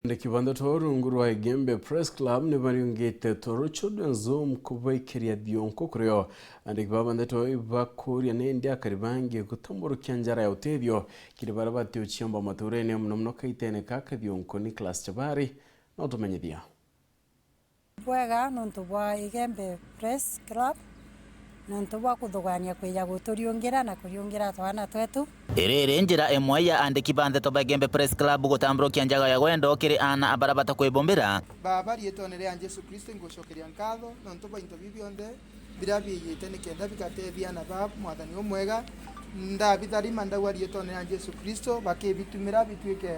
Ndikibanda rungu rwa Igembe Press Club ni bariungite torochodo nzom kubaikeria dionko kuryo ndikibanda bakuria nende akaribange gutamburu kyanjara ya utethio kiribara bati uchiomba maturene mnomno kaitene kaka dionko Nicholas Chabari no tumenyithia bwega nontu bwa Igembe Press Club nontu bwa kuthugania kwija guturiungira na kuriungira twana twetu Iri njira imwe ya andiki bande to Igembe Press Club gutamburukia njaga ya gwendo kiri ana abarabata kwibombera baba rietonere ya Yesu Kristo ngushokeria nkatho nontu bwa into bibionde birabiyite nikenda bikatethia na baba mwathani omwega ndabitharima ndagwa rietonere ya Yesu Kristo bakibitumira bitwike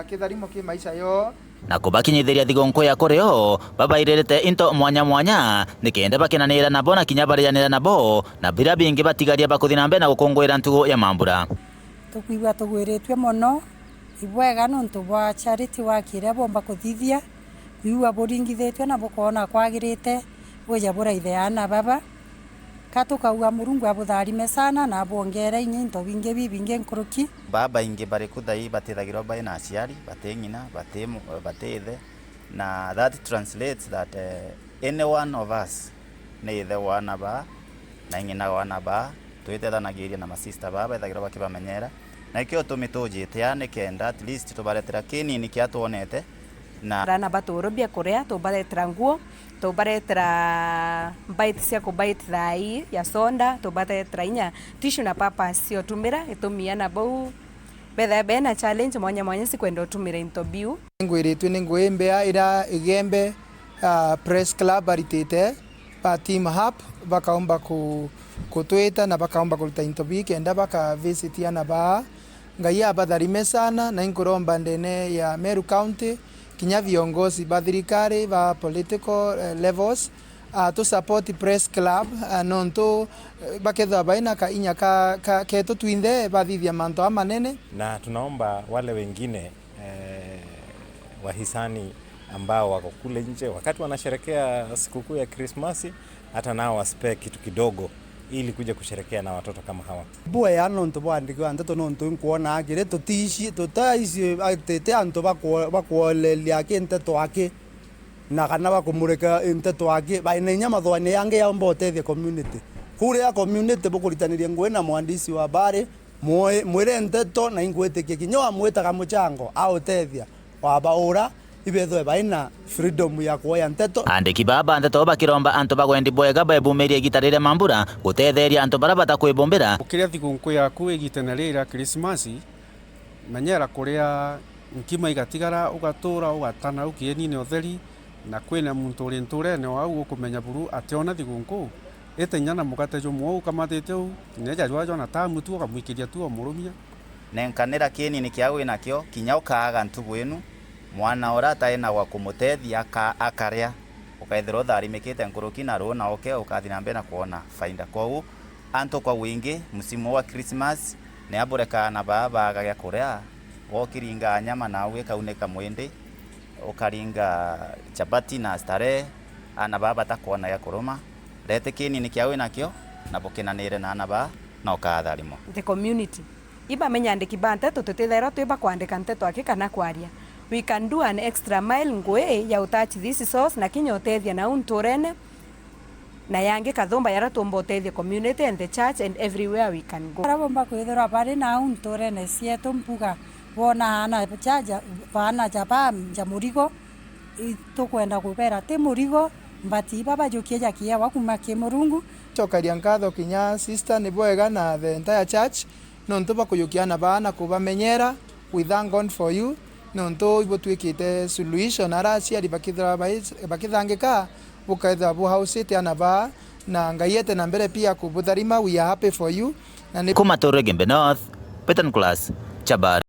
kitharimo ki maisha yo na kubakinyithiria thigonko ya kurio babairete into mwanya mwanya nikenda bakinanira nabo na kinya barianira nabo na bira bingi batigaria bakuthina mbe na gukungwira ntugo ya mambura tukwigwa tugwiritwe mono ibwega nontu bwa charity wakire bomba kuthithia biwa buringithetwe na bukona kwagirite buja buraithe baba katukauga Murungu abutharime sana na abongere into binge bibinge nkuruki baba inge bari kuthai batithagirwa bai na aciari bateng'ina batethe na that translates that any one of us ni ithe wana ba na ng'ina wana ba twitethanagiria na masista baba ithagirwa bakibamenyera na ikio tumitujite yani kenda at least tubaretera kinini kiatuonete na rana baturubia kuria tubaretera nguo tubaretera bite cia kubite thai ya sonda tubaretera inya tissue na papas cio tumira itumia na bau betha bena challenge mwanya sikwenda utumira into biu ngwiritwe ni ngwembea ira Igembe Press Club aritite pa team hub bakaomba kutwita na bakaomba kuruta into biu kenda baka visit yana ba ngai abadharime sana na inkuromba ndene ya Meru County kinya viongozi ba thirikari ba political levels to support Press Club nonto baketha baina ka inya ka keto twinde bathithia manto manene na tunaomba wale wengine wahisani ambao wako kule nje wakati wanasherekea sikukuu ya Krismasi hata nao waspe kitu kidogo ili kuja kusherekea na watoto kama hawa bwe anonto bandiko anto nonto nkuona agire tutishi tutaisi atete anto bakuolelia kinteto ake na kana bakumureka inteto ake baina nyama thwane yange ya mbote the community kure ya community bukuritaniria ngwe na mwandisi wa bare mwire nteto na ingwete kinyo mweta kamuchango au tethia wa baura ibethwe baina freedom ya kuoya nteto andiki baba nteto bakiromba anto bagwendi bwega bebumerie gitarire mambura gutetheria anto barabata kwibombera ukiria thigunku yaku igitenarira Krismasi menyera kuria nkima igatigara ugatura ugatana ukienine utheri na kwina muntu uri nturene wau ukumenya buru ationa thigunku etenyana mukate jo mwo ukamatete u neja jwajo na tamu tu ukamwikiria tu omurumia nenkanira kinini kiawe nakio kinya ukaaga ntugu inu mwana ora taena wa kumutethia akaria ukaithiro tharimikite nkuruki na rona oke ukathina mbe na kuona faida kwau anto kwa wingi msimu wa Christmas ne abureka na baba agagia kuria wokiringa nyama nawe kauneka mwende ukaringa chapati na stare ana baba takuona ya kuruma rete kinini kiawe nakio na bokenanire na ana ba na ukatharimo the community iba menya andiki bante tutethera twiba kwandika nteto ake kana kwaria we can do an extra mile ngwe ya utachi this source na kinyo tethia na unturene na yange kathomba yara tumbo tethia community and the church and everywhere we can go arabomba kwithira bari na unturene sieto mpuga wona ana chaja bana jaba jamurigo tukwenda kubera te murigo mbati baba jokie jakia wakuma ke Murungu chokaria nkatho kinya sister ni bwega na the entire church nonto bakuyokiana bana kubamenyera we thank God for you nonto ibotwikite solution aracia ribakithira bakithangika bukaitha bu house te anaba na ngaiete na mbere pia kubutharima we are happy for you na kumatoro Igembe North Peter Nicholas Chabari.